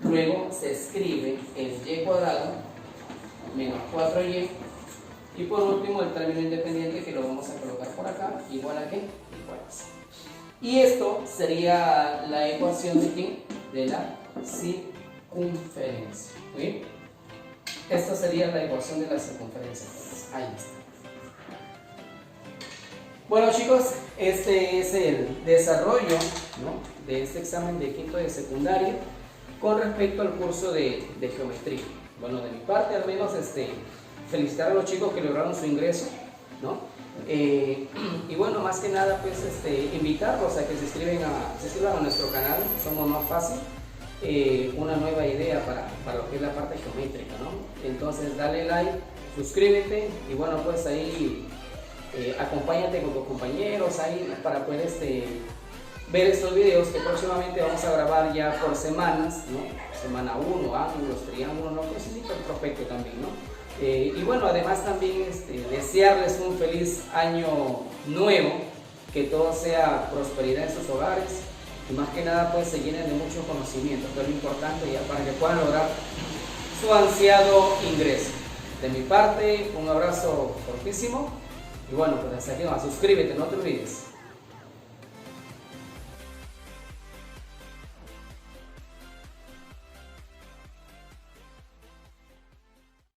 luego se escribe el y cuadrado menos 4y, y por último el término independiente, que lo vamos a colocar por acá, igual a ¿qué? Igual a 0. Y esto sería la ecuación de ¿qué? De la circunferencia. ¿Sí? Esta sería la ecuación de la circunferencia. Ahí está. Bueno, chicos, este es el desarrollo, ¿no? De este examen de quinto de secundaria con respecto al curso de geometría. Bueno, de mi parte al menos felicitar a los chicos que lograron su ingreso, ¿no? Y bueno, más que nada, pues invitarlos a que se inscriban a nuestro canal. Somos Más Fácil. Una nueva idea para lo que es la parte geométrica, ¿no? Entonces dale like, suscríbete, y bueno, pues ahí acompáñate con tus compañeros ahí para poder ver estos videos que próximamente vamos a grabar ya por semanas, ¿no? Semana 1, ángulos, triángulos, no, pues sí, perfecto también, ¿no? Y bueno, además también desearles un feliz año nuevo, que todo sea prosperidad en sus hogares, y más que nada pues se llenen de mucho conocimiento, que es lo importante ya para que puedan lograr su ansiado ingreso. De mi parte, un abrazo fortísimo, y bueno, pues hasta aquí nomás, suscríbete, no te olvides.